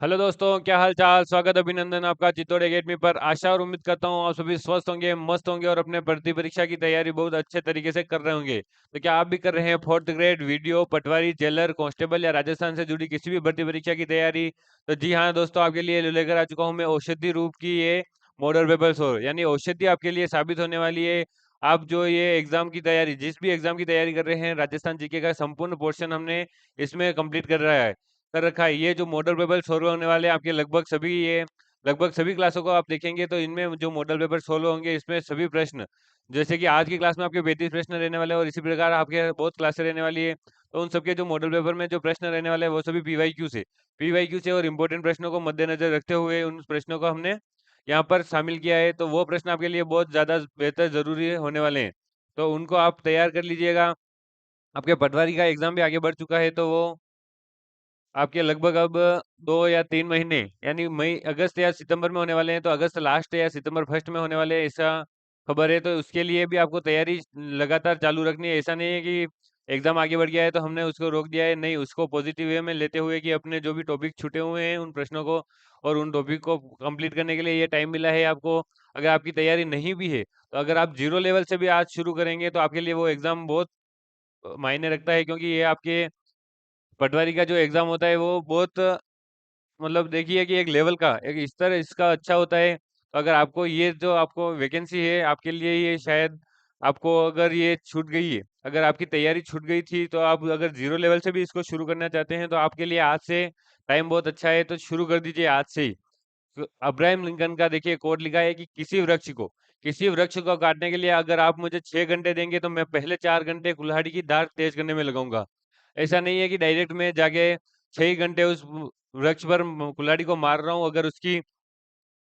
Hello दोस्तों, क्या हाल चाल। स्वागत अभिनंदन आपका चित्तौड़ एकेडमी पर। आशा और उम्मीद करता हूँ आप सभी स्वस्थ होंगे, मस्त होंगे और अपने भर्ती परीक्षा की तैयारी बहुत अच्छे तरीके से कर रहे होंगे। तो क्या आप भी कर रहे हैं फोर्थ ग्रेड, वीडियो, पटवारी, जेलर, कांस्टेबल या राजस्थान से जुड़ी किसी भी भर्ती परीक्षा की तैयारी? तो जी हाँ दोस्तों, आपके लिए लेकर आ चुका हूँ मैं औषधि रूप की ये मॉडल पेपर सोर, यानी औषधि आपके लिए साबित होने वाली है। आप जो ये एग्जाम की तैयारी, जिस भी एग्जाम की तैयारी कर रहे हैं, राजस्थान जीके का संपूर्ण पोर्शन हमने इसमें कंप्लीट कर रखा है। ये जो मॉडल पेपर सोल्व होने वाले हैं आपके लगभग सभी क्लासों को आप देखेंगे तो इनमें जो मॉडल पेपर सोल्व होंगे इसमें सभी प्रश्न, जैसे कि आज की क्लास में आपके 32 प्रश्न रहने वाले हैं और इसी प्रकार आपके बहुत क्लासें रहने वाली है। तो उन सबके जो मॉडल पेपर में जो प्रश्न रहने वाले हैं वो सभी पीवाईक्यू से और इम्पोर्टेंट प्रश्नों को मद्देनजर रखते हुए उन प्रश्नों को हमने यहाँ पर शामिल किया है। तो वो प्रश्न आपके लिए बहुत ज्यादा बेहतर जरूरी होने वाले हैं, तो उनको आप तैयार कर लीजिएगा। आपके पटवारी का एग्जाम भी आगे बढ़ चुका है, तो वो आपके लगभग अब 2 या 3 महीने, यानी मई अगस्त या सितंबर में होने वाले हैं। तो अगस्त लास्ट या सितंबर फर्स्ट में होने वाले हैं, ऐसा खबर है। तो उसके लिए भी आपको तैयारी लगातार चालू रखनी है। ऐसा नहीं है कि एग्जाम आगे बढ़ गया है तो हमने उसको रोक दिया है, नहीं, उसको पॉजिटिव वे में लेते हुए कि अपने जो भी टॉपिक छूटे हुए हैं उन प्रश्नों को और उन टॉपिक को कंप्लीट करने के लिए ये टाइम मिला है आपको। अगर आपकी तैयारी नहीं भी है तो अगर आप जीरो लेवल से भी आज शुरू करेंगे तो आपके लिए वो एग्जाम बहुत मायने रखता है, क्योंकि ये आपके पटवारी का जो एग्जाम होता है वो बहुत, मतलब देखिए कि एक लेवल का एक स्तर इसका अच्छा होता है। तो अगर आपको ये जो आपको वैकेंसी है आपके लिए, ये शायद आपको अगर ये छूट गई है, अगर आपकी तैयारी छूट गई थी, तो आप अगर जीरो लेवल से भी इसको शुरू करना चाहते हैं तो आपके लिए आज से टाइम बहुत अच्छा है, तो शुरू कर दीजिए आज से ही। तो अब्राहम लिंकन का देखिए कोट लिखा है कि किसी वृक्ष को काटने के लिए अगर आप मुझे 6 घंटे देंगे तो मैं पहले 4 घंटे कुल्हाड़ी की धार तेज करने में लगाऊंगा। ऐसा नहीं है कि डायरेक्ट में जाके 6 घंटे उस वृक्ष पर कुल्हाड़ी को मार रहा हूँ। अगर उसकी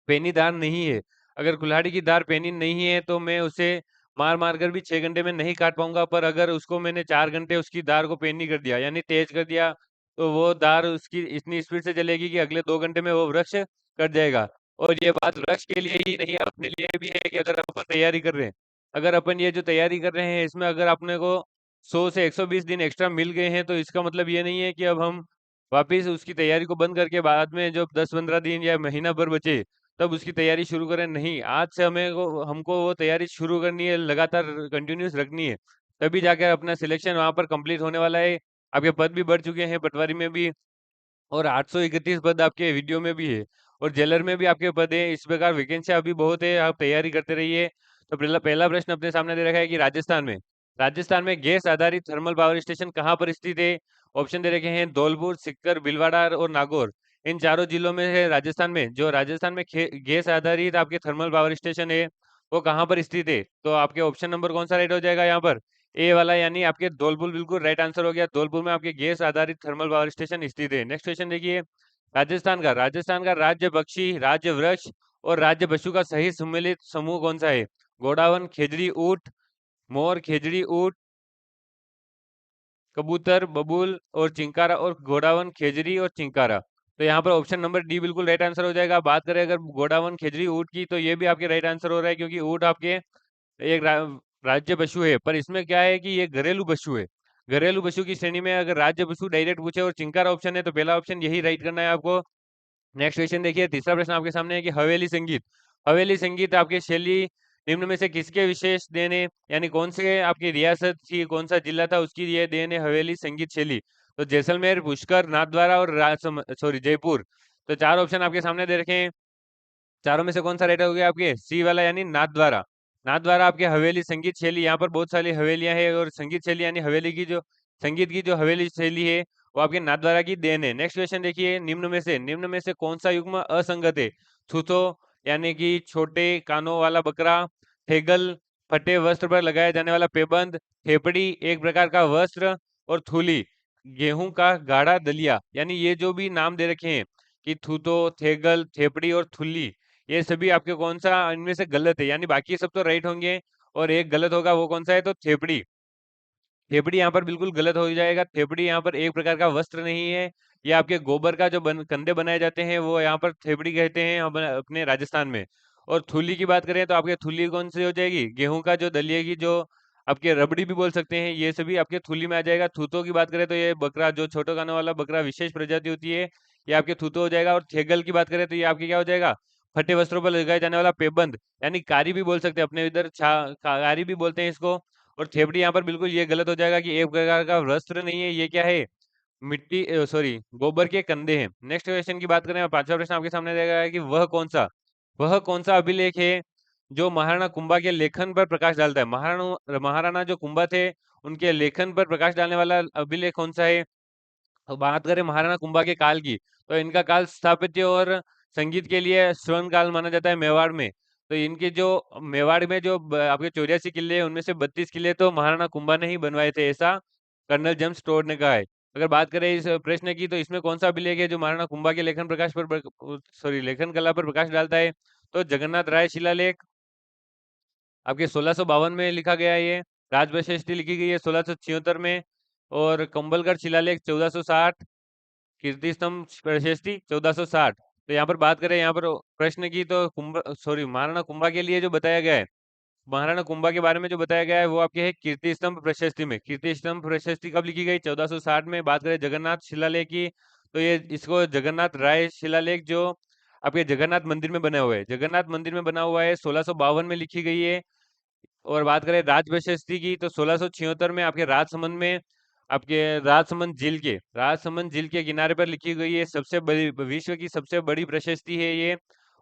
पेनी दार नहीं है, अगर कुल्हाड़ी की दार पेनी नहीं है तो मैं उसे मार मार कर भी 6 घंटे में नहीं काट पाऊंगा। पर अगर उसको मैंने 4 घंटे उसकी दार को पेनी कर दिया, यानी तेज कर दिया, तो वो दार उसकी इतनी स्पीड से चलेगी कि अगले 2 घंटे में वो वृक्ष कट जाएगा। और ये बात वृक्ष के लिए ही नहीं, अपने लिए भी है कि अगर अपन तैयारी कर रहे हैं, अगर अपन ये जो तैयारी कर रहे हैं इसमें अगर अपने को 100 से 120 दिन एक्स्ट्रा मिल गए हैं, तो इसका मतलब ये नहीं है कि अब हम वापिस उसकी तैयारी को बंद करके बाद में जब 10-15 दिन या महीना भर बचे तब उसकी तैयारी शुरू करें। नहीं, आज से हमको वो तैयारी शुरू करनी है, लगातार कंटिन्यूस रखनी है। तभी जाकर अपना सिलेक्शन वहां पर कंप्लीट होने वाला है। आपके पद भी बढ़ चुके हैं पटवारी में भी, और 831 पद आपके वीडियो में भी है, और जेलर में भी आपके पद है। इस प्रकार वैकेंसी अभी बहुत है, आप तैयारी करते रहिए। तो पहला पहला प्रश्न अपने सामने दे रखा है कि राजस्थान में गैस आधारित थर्मल पावर स्टेशन कहाँ पर स्थित है? ऑप्शन दे रखे हैं धौलपुर, सीकर, भीलवाड़ा और नागौर। इन चारों जिलों में है राजस्थान में गैस आधारित आपके थर्मल पावर स्टेशन है, वो कहाँ पर स्थित है? तो आपके ऑप्शन नंबर कौन सा राइट हो जाएगा यहाँ पर? ए वाला, यानी आपके धौलपुर बिल्कुल राइट आंसर हो गया। धौलपुर में आपके गैस आधारित थर्मल पावर स्टेशन स्थित है। नेक्स्ट क्वेश्चन देखिए, राजस्थान का राज्य पक्षी, राज्य वृक्ष और राज्य पशु का सही सम्मिलित समूह कौन सा है? घोड़ावन, खेजड़ी, ऊंट, मोर, खेजड़ी, ऊंट, कबूतर, बबूल और चिंकारा, और घोड़ावन, खेजड़ी और चिंकारा। तो यहाँ पर ऑप्शन नंबर डी बिल्कुल राइट आंसर हो जाएगा। बात करें अगर घोड़ावन, खेजड़ी, ऊंट की, तो ये भी आपके राइट आंसर हो रहा है, क्योंकि ऊंट आपके एक राज्य पशु है। पर इसमें क्या है कि ये घरेलू पशु है। घरेलू पशु की श्रेणी में अगर राज्य पशु डायरेक्ट पूछे और चिंकारा ऑप्शन है तो पहला ऑप्शन यही राइट करना है आपको। नेक्स्ट क्वेश्चन देखिए, तीसरा प्रश्न आपके सामने है कि हवेली संगीत आपके शैली निम्न में से किसके विशेष देन है? यानी कौन से आपकी रियासत थी, कौन सा जिला था, उसकी ये देन है हवेली संगीत शैली। तो जैसलमेर, पुष्कर, नाथद्वारा और जयपुर। तो चार ऑप्शन आपके सामने दे रखे हैं, चारों में से कौन सा राइट हो गया आपके? सी वाला, यानी नाथद्वारा। नाथद्वारा आपके हवेली संगीत शैली, यहाँ पर बहुत सारी हवेलियां हैं और संगीत शैली यानी हवेली की जो संगीत की जो हवेली शैली है वो आपके नाथद्वारा की देन है। नेक्स्ट क्वेश्चन देखिए, निम्न में से कौन सा युग्म असंगत है? थूथो, यानी कि छोटे कानों वाला बकरा, ठेगल, फटे वस्त्र पर लगाया जाने वाला पेबंद, थेपड़ी एक प्रकार का वस्त्र, और थूली गेहूं का गाढ़ा दलिया। यानी ये जो भी नाम दे रखे हैं कि थूतो, थेगल, थेपड़ी और थुल्ली, ये सभी आपके कौन सा इनमें से गलत है? यानी बाकी सब तो राइट होंगे और एक गलत होगा, वो कौन सा है? तो थेपड़ी। थेपड़ी यहाँ पर बिल्कुल गलत हो जाएगा। थेपड़ी यहाँ पर एक प्रकार का वस्त्र नहीं है, ये आपके गोबर का जो कंधे बनाए जाते हैं वो यहाँ पर थेपड़ी कहते हैं अपने राजस्थान में। और थुली की बात करें तो आपके थुली कौन सी हो जाएगी? गेहूं का जो दलिए की जो आपके रबड़ी भी बोल सकते हैं, ये सभी आपके थुली में आ जाएगा। थूतों की बात करें तो ये बकरा, जो छोटे कानों वाला बकरा विशेष प्रजाति होती है, ये आपके थूथो हो जाएगा। और थेगल की बात करें तो ये आपके क्या हो जाएगा, फटे वस्त्रों पर लगाए जाने वाला पेबंद, यानी कारी भी बोल सकते हैं, अपने इधर कारी भी बोलते हैं इसको। और थेपड़ी यहाँ पर बिल्कुल ये गलत हो जाएगा कि एक प्रकार का वस्त्र नहीं है, ये क्या है, मिट्टी, सॉरी, गोबर के कंधे हैं। नेक्स्ट क्वेश्चन की बात करें, पांचवा प्रश्न आपके सामने रहेगा है कि वह कौन सा अभिलेख है जो महाराणा कुंभा के लेखन पर प्रकाश डालता है। महाराणा महाराणा जो कुंभा थे, उनके लेखन पर प्रकाश डालने वाला अभिलेख कौन सा है। तो बात करें महाराणा कुंभा के काल की, तो इनका काल स्थापत्य और संगीत के लिए स्वर्ण काल माना जाता है मेवाड़ में। तो इनके जो मेवाड़ में जो आपके 84 किले हैं, उनमें से 32 किले तो महाराणा कुंभा ने ही बनवाए थे, ऐसा कर्नल जेम्स टोड ने कहा है। अगर बात करें इस प्रश्न की, तो इसमें कौन सा अभिलेख है जो महाराणा कुंभा के लेखन प्रकाश पर, सॉरी, लेखन कला पर प्रकाश डालता है। तो जगन्नाथ राय शिलालेख आपके 1652 में लिखा गया है ये। राजवैशिष्टि लिखी गई है 1676 में। और कंबलगढ़ शिलालेख 1460, कीर्ति स्तंभ प्रशस्ति 1460। तो यहाँ पर बात करें यहाँ पर प्रश्न की, तो महाराणा कुंभा के लिए जो बताया गया है, महाराणा कुंभा के बारे में जो बताया गया है वो आपके है कीर्ति स्तंभ प्रशस्ति में। कीर्ति स्तंभ प्रशस्ति कब लिखी गई, 1460 में। बात करें जगन्नाथ शिलालेख की, तो ये इसको जगन्नाथ राय शिलालेख जो आपके जगन्नाथ मंदिर में बना हुआ है, जगन्नाथ मंदिर में बना हुआ है, 1652 में लिखी गई है। और बात करें राजवैशिष्टि की, तो 1676 में आपके राजसमंद झील के किनारे पर लिखी गई है, सबसे बड़ी, विश्व की सबसे बड़ी प्रशस्ति है ये।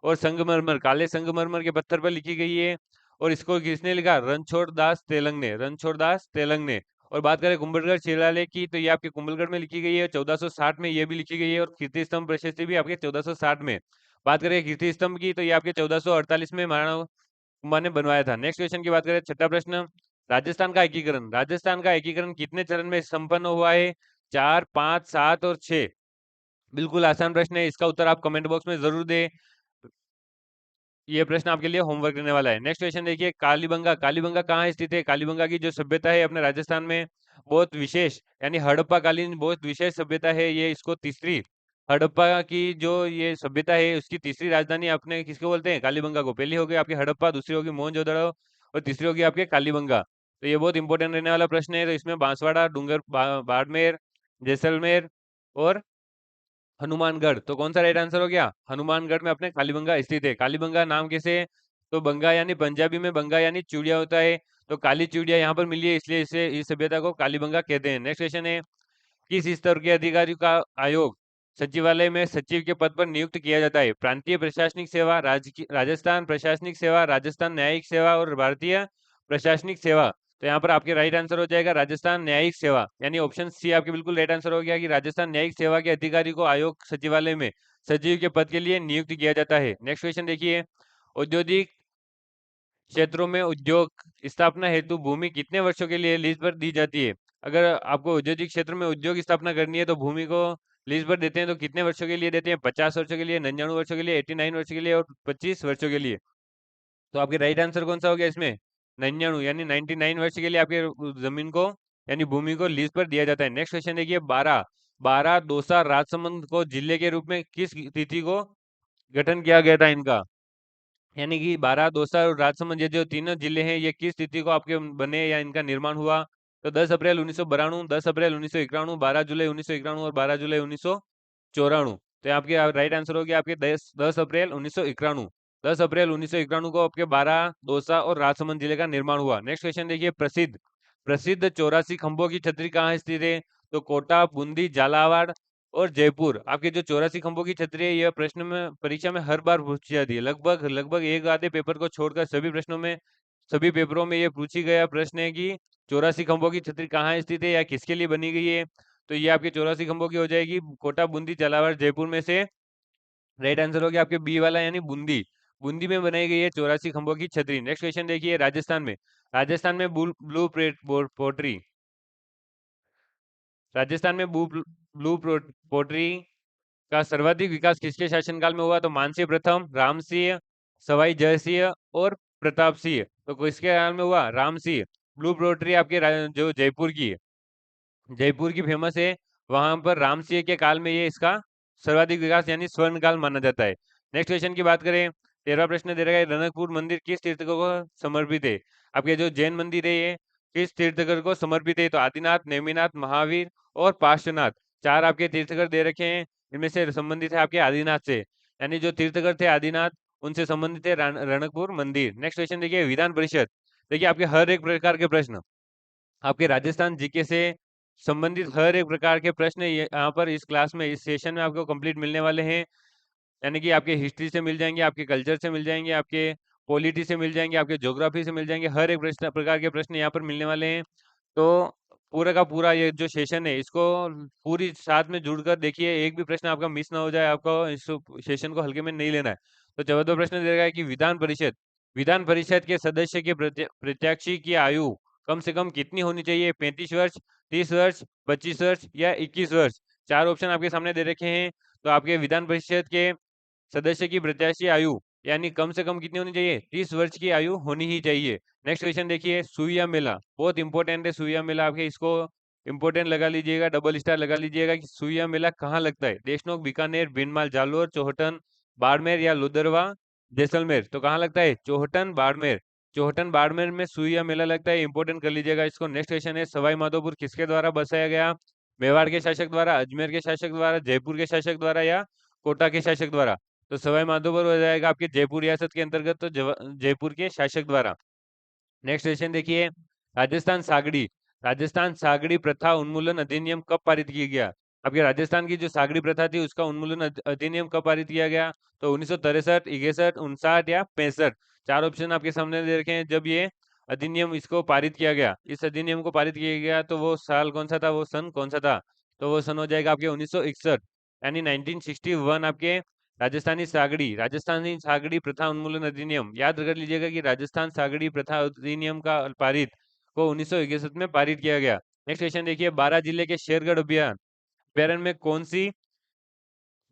और संगमरमर, काले संगमरमर के पत्थर पर लिखी गई है। और इसको किसने लिखा, रणछोड़ दास तेलंग ने। और बात करें कुंभलगढ़ शिलालेख की, तो ये आपके कुंभलगढ़ में लिखी गई है 1460 में, ये भी लिखी गई है। और कीर्ति स्तंभ प्रशस्ति भी आपके 1460 में। बात करें कीर्ति स्तंभ की, तो ये आपके 1448 में महाराणा कुंभा ने बनवाया था। नेक्स्ट क्वेश्चन की बात करें, छठा प्रश्न, राजस्थान का एकीकरण कितने चरण में संपन्न हुआ है। 4, 5, 7 और 6। बिल्कुल आसान प्रश्न है, इसका उत्तर आप कमेंट बॉक्स में जरूर दें। ये प्रश्न आपके लिए होमवर्क रहने वाला है। नेक्स्ट क्वेश्चन देखिए, कालीबंगा कालीबंगा कहाँ स्थित है। कालीबंगा की जो सभ्यता है अपने राजस्थान में, बहुत विशेष, यानी हड़प्पा कालीन बहुत विशेष सभ्यता है ये। इसको तीसरी, हड़प्पा की जो ये सभ्यता है उसकी तीसरी राजधानी अपने किसको बोलते हैं, कालीबंगा को। पहली होगी आपकी हड़प्पा, दूसरी होगी मोहनजोदड़ो, और तीसरी होगी आपके कालीबंगा। तो ये बहुत इंपॉर्टेंट रहने वाला प्रश्न है। तो इसमें बांसवाड़ा, बाड़मेर, जैसलमेर और हनुमानगढ़, तो कौन सा राइट आंसर हो गया, हनुमानगढ़ में अपने कालीबंगा स्थित है। कालीबंगा नाम कैसे, तो बंगा यानी पंजाबी में बंगा यानी चिड़िया होता है, तो काली चिड़िया यहाँ पर मिली है, इसलिए इसे इस सभ्यता को कालीबंगा कहते हैं। नेक्स्ट क्वेश्चन है, किस स्तर के अधिकारी का आयोग सचिवालय में सचिव के पद पर नियुक्त किया जाता है। प्रांतीय प्रशासनिक सेवा, राजस्थान प्रशासनिक सेवा, राजस्थान न्यायिक सेवा और भारतीय प्रशासनिक सेवा। तो यहाँ पर आपके राइट आंसर हो जाएगा राजस्थान न्यायिक सेवा, यानी ऑप्शन सी आपके बिल्कुल राइट आंसर हो गया कि राजस्थान न्यायिक सेवा के अधिकारी को आयोग सचिवालय में सचिव के पद के लिए नियुक्त किया जाता है। नेक्स्ट क्वेश्चन देखिए, औद्योगिक क्षेत्रों में उद्योग स्थापना हेतु भूमि कितने वर्षों के लिए लीज पर दी जाती है। अगर आपको औद्योगिक क्षेत्र में उद्योग स्थापना करनी है तो भूमि को लीज पर देते हैं, तो कितने वर्षों के लिए देते हैं, 50 वर्षों के लिए, 99 वर्षों के लिए, 89 वर्षों के लिए और 25 वर्षों के लिए। तो आपके राइट आंसर कौन सा हो गया इसमें, 99, यानी 99 वर्ष के लिए आपके जमीन को, यानी भूमि को लीज पर दिया जाता है। नेक्स्ट क्वेश्चन देखिए, 12 12 दौसा राजसमंद को जिले के रूप में किस तिथि को गठन किया गया था इनका, यानी कि 12 दौसा और राजसमंद, ये जो तीनों जिले हैं, ये किस तिथि को आपके बने या इनका निर्माण हुआ। तो 10 अप्रैल 1992, 10 अप्रैल 1991, 12 जुलाई 1991 और 12 जुलाई 1994। तो आपके राइट आंसर हो गया आपके 10 अप्रैल 1991। 10 अप्रैल 1991 को आपके 12 दौसा और राजसमंद जिले का निर्माण हुआ। नेक्स्ट क्वेश्चन देखिए, प्रसिद्ध प्रसिद्ध 84 खंभों की छतरी कहाँ स्थित है। तो कोटा, बूंदी, झालावाड़ और जयपुर। आपके जो 84 खंभों की छतरी है, यह प्रश्न में परीक्षा में हर बार पूछी जाती है, लगभग लगभग एक आधे पेपर को छोड़कर सभी प्रश्नों में, सभी पेपरों में ये पूछी गया प्रश्न है कि 84 खंभों की छतरी कहाँ स्थित है या किसके लिए बनी गई है। तो ये आपके 84 खंभों की हो जाएगी कोटा, बूंदी, झालावाड़, जयपुर में से राइट आंसर हो गया आपके बी वाला, यानी बूंदी। बूंदी में बनाई गई है 84 खंभों की छतरी। नेक्स्ट क्वेश्चन देखिए, राजस्थान में ब्लू पोट्री, राजस्थान में ब्लू पोट्री का सर्वाधिक विकास किसके शासनकाल में हुआ। तो मानसिंह प्रथम, रामसिंह, सवाई जयसिंह और प्रताप सिंह। तो किसके काल में हुआ, रामसिंह। ब्लू पोट्री आपके जो जयपुर की है, जयपुर की फेमस है, वहां पर राम सिंह के काल में ये इसका सर्वाधिक विकास यानी स्वर्ण काल माना जाता है। नेक्स्ट क्वेश्चन की बात करें, 13वां प्रश्न दे रखा है, रनकपुर मंदिर किस तीर्थकर को समर्पित है। आपके जो जैन मंदिर है ये किस तीर्थकर को समर्पित है। तो आदिनाथ, नेमिनाथ, महावीर और पार्श्वनाथ, चार आपके तीर्थकर दे रखे हैं। इनमें से संबंधित है आपके आदिनाथ से, यानी जो तीर्थकर थे आदिनाथ उनसे संबंधित है रणकपुर मंदिर। नेक्स्ट क्वेश्चन देखिए विधान परिषद। देखिए आपके हर एक प्रकार के प्रश्न आपके राजस्थान जीके से संबंधित हर एक प्रकार के प्रश्न यहाँ पर इस क्लास में इस सेशन में आपको कंप्लीट मिलने वाले हैं। यानी कि आपके हिस्ट्री से मिल जाएंगे, आपके कल्चर से मिल जाएंगे, आपके पॉलिटी से मिल जाएंगे, आपके ज्योग्राफी से मिल जाएंगे, हर एक प्रश्न प्रकार के प्रश्न यहाँ पर मिलने वाले हैं। तो पूरा का पूरा ये जो सेशन है इसको पूरी साथ में जुड़कर देखिए, एक भी प्रश्न आपका मिस ना हो जाए, आपको इस सेशन को हल्के में नहीं लेना है। तो 14वां प्रश्न दे रहा है कि विधान परिषद के सदस्य के प्रत्याशी की आयु कम से कम कितनी होनी चाहिए? 35 वर्ष, 30 वर्ष, 25 वर्ष या 21 वर्ष। चार ऑप्शन आपके सामने दे रखे हैं। तो आपके विधान परिषद के सदस्य की प्रत्याशी आयु यानी कम से कम कितनी होनी चाहिए? 30 वर्ष की आयु होनी ही चाहिए। नेक्स्ट क्वेश्चन देखिए सुइया मेला, बहुत इंपॉर्टेंट है सुइया मेला, आपके इसको इंपॉर्टेंट लगा लीजिएगा, डबल स्टार लगा लीजिएगा कि सुइया मेला कहाँ लगता है? देशनोक, बीकानेर, बीनमाल, जालोर, चौहटन, बाड़मेर या लुदरवा, जैसलमेर। तो कहाँ लगता है? चौहटन बाड़मेर। चौहटन बाड़मेर में सुइया मेला लगता है, इंपॉर्टेंट कर लीजिएगा इसको। नेक्स्ट क्वेश्चन है सवाई माधोपुर किसके द्वारा बसाया गया? मेवाड़ के शासक द्वारा, अजमेर के शासक द्वारा, जयपुर के शासक द्वारा या कोटा के शासक द्वारा? तो सवाई माधोपुर हो जाएगा आपके जयपुर रियासत के अंतर्गत, तो जयपुर के शासक द्वारा। नेक्स्ट क्वेश्चन देखिए राजस्थान सागड़ी। राजस्थान सागड़ी प्रथा उन्मूलन अधिनियम कब पारित किया गया? आपके राजस्थान की जो सागड़ी प्रथा थी उसका उन्मूलन अधिनियम कब पारित किया गया? तो 1963, 61, 59 या 65। चार ऑप्शन आपके सामने दे रखे हैं। जब ये अधिनियम इसको पारित किया गया, इस अधिनियम को पारित किया गया, तो वो साल कौन सा था, वो सन कौन सा था? तो वो सन हो जाएगा आपके 1961, यानी 1961 आपके राजस्थानी सागड़ी प्रथा उन्मूलन अधिनियम। याद कर लीजिएगा कि राजस्थान सागड़ी प्रथा अधिनियम का पारित को 1961 में पारित किया गया। नेक्स्ट क्वेश्चन देखिए 12 जिले के शेरगढ़ अभ्यारण्य में कौन सी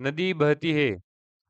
नदी बहती है?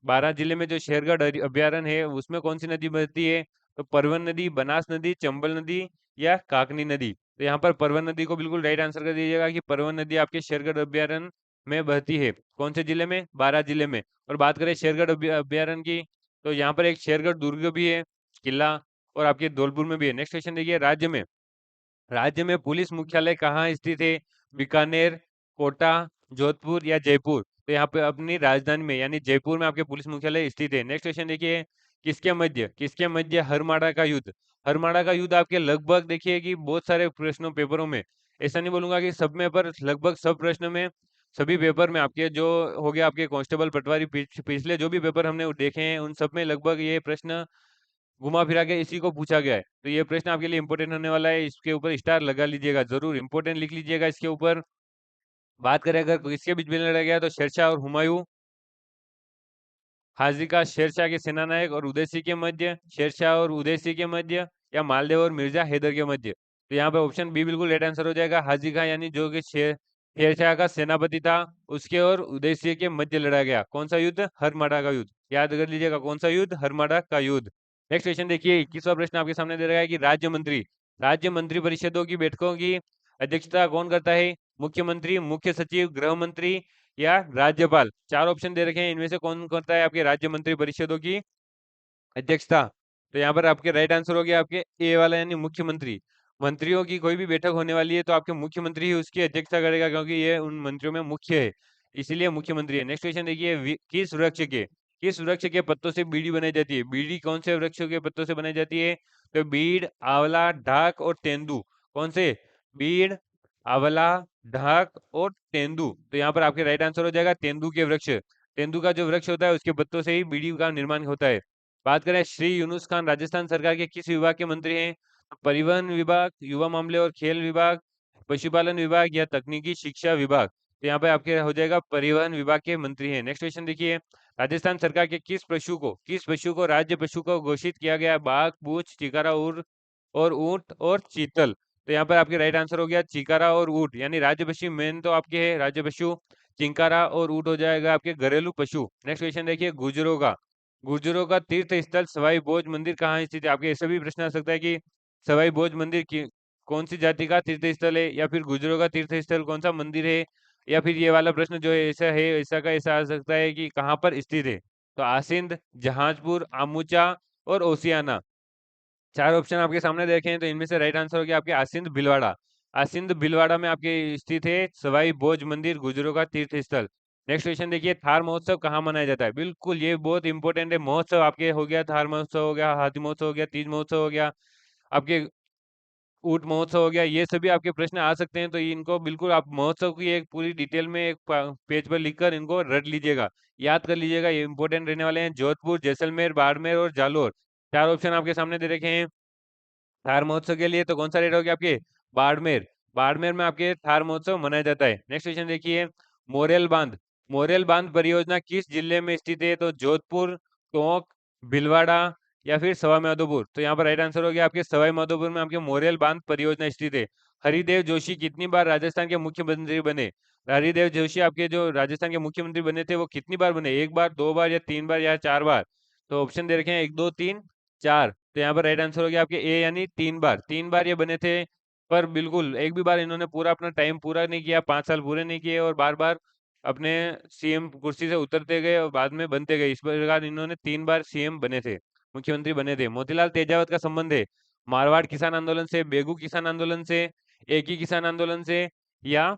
12 जिले में जो शेरगढ़ अभ्यारण्य है उसमें कौन सी नदी बहती है? तो परवन नदी, बनास नदी, चंबल नदी या काकनी नदी। तो यहाँ पर परवन नदी को बिल्कुल राइट आंसर कर दीजिएगा कि परवन नदी आपके शेरगढ़ अभ्यारण्य में बहती है। कौन से जिले में? 12 जिले में। और बात करें शेरगढ़ अभ्यारण्य की, तो यहाँ पर एक शेरगढ़ दुर्ग भी है, किला, और आपके धौलपुर में भी है। नेक्स्ट क्वेश्चन देखिए राज्य में पुलिस मुख्यालय कहाँ स्थित है? बीकानेर, कोटा, जोधपुर या जयपुर? तो यहाँ पे अपनी राजधानी में यानी जयपुर में आपके पुलिस मुख्यालय स्थित है। नेक्स्ट क्वेश्चन देखिए किसके मध्य हरमाड़ा का युद्ध? हरमाड़ा का युद्ध आपके लगभग देखिए कि बहुत सारे प्रश्नों पेपरों में, ऐसा नहीं बोलूंगा कि सब में, पर लगभग सब प्रश्न में, सभी पेपर में आपके जो हो गया आपके कांस्टेबल पटवारी पिछले जो भी पेपर हमने देखे हैं उन सब में लगभग ये प्रश्न घुमा फिरा के इसी को पूछा गया है। तो ये प्रश्न आपके लिए इंपॉर्टेंट होने वाला है, इसके ऊपर स्टार लगा लीजिएगा, जरूर इंपॉर्टेंट लिख लीजिएगा इसके ऊपर। बात करें अगर किसके बीच में लड़ा गया, तो शेरशाह और हुमायूं, हाजिका शेरशाह के सेनानायक और उदय सिंह के मध्य, शेरशाह और उदय सिंह के मध्य, या मालदेव और मिर्जा हैदर के मध्य? तो यहाँ पे ऑप्शन बी बिल्कुल राइट आंसर हो जाएगा। हाजिका यानी जो कि शेरशाह का सेनापति था, उसके और उदय सिंह के मध्य लड़ा गया कौन सा युद्ध? हरमाड़ा का युद्ध। याद कर लीजिएगा कौन सा युद्ध? हरमाड़ा का युद्ध। नेक्स्ट क्वेश्चन देखिए 21वां प्रश्न आपके सामने दे रहा है कि राज्य मंत्री परिषदों की बैठकों की अध्यक्षता कौन करता है? मुख्यमंत्री, मुख्य सचिव, गृह मंत्री या राज्यपाल? चार ऑप्शन दे रखे हैं, इनमें से कौन करता है आपके राज्य मंत्री परिषदों की अध्यक्षता? तो यहाँ पर आपके राइट आंसर हो गया आपके ए वाला, यानी मुख्यमंत्री। मंत्रियों की कोई भी बैठक होने वाली है तो आपके मुख्यमंत्री ही उसकी अध्यक्षता करेगा, क्योंकि ये उन मंत्रियों में मुख्य है, इसीलिए मुख्यमंत्री है। नेक्स्ट क्वेश्चन देखिए किस वृक्ष के पत्तों से बीड़ी बनाई जाती है? बीड़ी कौन से वृक्षों के पत्तों से बनाई जाती है? तो बीड़, आंवला, ढाक और तेंदू। कौन से? बीड़, आंवला, ढाक और तेंदू। तो यहाँ पर आपके राइट आंसर हो जाएगा तेंदू के वृक्ष। तेंदू का जो वृक्ष होता है उसके पत्तों से ही बीड़ी का निर्माण होता है। बात करें श्री यूनुस खान राजस्थान सरकार के किस विभाग के मंत्री हैं? परिवहन विभाग, युवा मामले और खेल विभाग, पशुपालन विभाग या तकनीकी शिक्षा विभाग? तो यहाँ पे आपके हो जाएगा परिवहन विभाग के मंत्री हैं। नेक्स्ट क्वेश्चन देखिए राजस्थान सरकार के किस पशु को राज्य पशु को घोषित किया गया? बाघ, पूछ, चिकारा और ऊंट और चीतल? तो यहाँ पर आपके राइट आंसर हो गया चिकारा और ऊंट, यानी राज्य पशु मेन तो आपके है राज्य पशु चिंकारा और ऊंट हो जाएगा आपके घरेलू पशु। नेक्स्ट क्वेश्चन देखिए गुर्जरों का तीर्थ स्थल सवाई भोज मंदिर कहाँ स्थित है? आपके ऐसे भी प्रश्न आ सकता है कि सवाई भोज मंदिर की कौन सी जाति का तीर्थ स्थल है, या फिर गुर्जरों का तीर्थ स्थल कौन सा मंदिर है, या फिर ये वाला प्रश्न जो है ऐसा का ऐसा आ सकता है कि कहाँ पर स्थित है? तो आसिंद, जहाजपुर, आमुचा और ओसियाना। चार ऑप्शन आपके सामने देखे हैं, तो इनमें से राइट आंसर हो गया आपके आसिंद भीलवाड़ा में आपके स्थित है सवाई भोज मंदिर गुर्जरों का तीर्थ स्थल। नेक्स्ट क्वेश्चन देखिए, थार महोत्सव कहाँ मनाया जाता है? बिल्कुल, ये बहुत इंपॉर्टेंट है। महोत्सव आपके हो गया, थार महोत्सव हो गया, हाथी महोत्सव हो गया, तीज महोत्सव हो गया, आपके ऊंट महोत्सव हो गया, ये सभी आपके प्रश्न आ सकते हैं। तो इनको बिल्कुल आप महोत्सव की एक पूरी डिटेल में एक पेज पर लिखकर इनको रट लीजिएगा, याद कर लीजिएगा, ये इंपॉर्टेंट रहने वाले हैं। जोधपुर, जैसलमेर, बाड़मेर और जालोर, चार ऑप्शन आपके सामने दे रखे हैं। थार महोत्सव के लिए तो कौन सा रेट हो गया आपके? बाड़मेर। बाड़मेर में आपके थार महोत्सव मनाया जाता है। नेक्स्ट क्वेश्चन देखिए, मोरेल बांध। मोरेल बांध परियोजना किस जिले में स्थित है? तो जोधपुर, टोंक, भीलवाड़ा या फिर सवाई माधोपुर। तो यहाँ पर राइट आंसर हो गया आपके सवाई माधोपुर में आपके मोरेल बांध परियोजना स्थित है। हरिदेव जोशी कितनी बार राजस्थान के मुख्यमंत्री बने? हरिदेव जोशी आपके जो राजस्थान के मुख्यमंत्री बने थे वो कितनी बार बने? एक बार, दो बार या तीन बार या चार बार? तो ऑप्शन दे रखे हैं, एक, दो, तीन, चार। तो यहाँ पर राइट आंसर हो गया आपके ए, यानी तीन बार। तीन बार ये बने थे, पर बिल्कुल एक भी बार इन्होंने पूरा अपना टाइम पूरा नहीं किया, 5 साल पूरे नहीं किए और बार बार अपने सीएम कुर्सी से उतरते गए और बाद में बनते गए। इस प्रकार इन्होंने 3 बार सीएम बने थे, मुख्यमंत्री बने थे। मोतीलाल तेजावत का संबंध है मारवाड़ किसान आंदोलन से, बेगू किसान आंदोलन से, एक ही किसान आंदोलन से या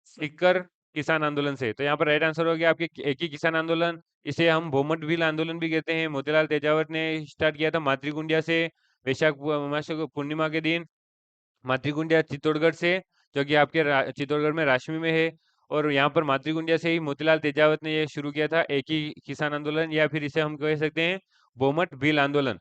सीकर किसान आंदोलन से? तो यहाँ पर राइट आंसर हो गया आपके एक ही किसान आंदोलन। इसे हम भूमट भील आंदोलन भी कहते हैं। मोतीलाल तेजावत ने स्टार्ट किया था मातृकुंडिया से, वैशाख अमावस्या को पूर्णिमा के दिन। मातृकुंडिया चित्तौड़गढ़ से, जो कि आपके चित्तौड़गढ़ में राशमी में है। और यहाँ पर मातृकुंडिया से ही मोतीलाल तेजावत ने ये शुरू किया था एक ही किसान आंदोलन, या फिर इसे हम कह सकते हैं भूमट भील आंदोलन।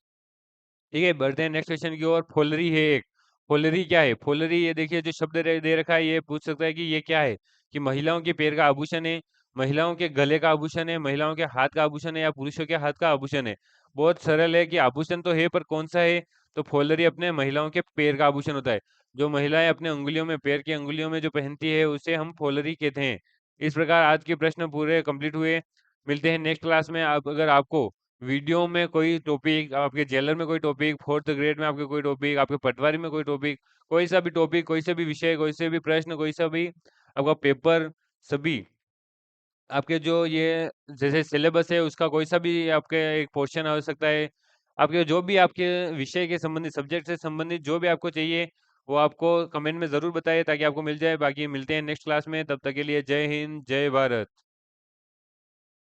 ठीक है, बढ़ते हैं नेक्स्ट क्वेश्चन की ओर। फोलरी है एक। फोलरी क्या है? फोलरी, ये देखिए जो शब्द दे रखा है, ये पूछ सकता है कि ये क्या है। कि महिलाओं के पैर का आभूषण है, महिलाओं के गले का आभूषण है, महिलाओं के हाथ का आभूषण है, या पुरुषों के हाथ का आभूषण है? बहुत सरल है कि आभूषण तो है, पर कौन सा है? तो फोलरी अपने महिलाओं के पैर का आभूषण होता है। जो महिलाएं अपने उंगलियों में, पैर की उंगलियों में जो पहनती है, उसे हम फोलरी कहते हैं। इस प्रकार आज के प्रश्न पूरे कंप्लीट हुए। मिलते हैं नेक्स्ट क्लास में। आप अगर आपको वीडियो में कोई टॉपिक, आपके जेलर में कोई टॉपिक, फोर्थ ग्रेड में आपके कोई टॉपिक, आपके पटवारी में कोई टॉपिक, कोई सा भी टॉपिक, कोई से भी विषय, कोई से भी प्रश्न, कोई सा भी आपका पेपर, सभी आपके जो ये जैसे सिलेबस है उसका कोई सा भी आपके एक पोर्शन हो सकता है, आपके जो भी आपके विषय के संबंधित, सब्जेक्ट से संबंधित जो भी आपको चाहिए, वो आपको कमेंट में जरूर बताइए ताकि आपको मिल जाए। बाकी मिलते हैं नेक्स्ट क्लास में, तब तक के लिए जय हिंद, जय भारत।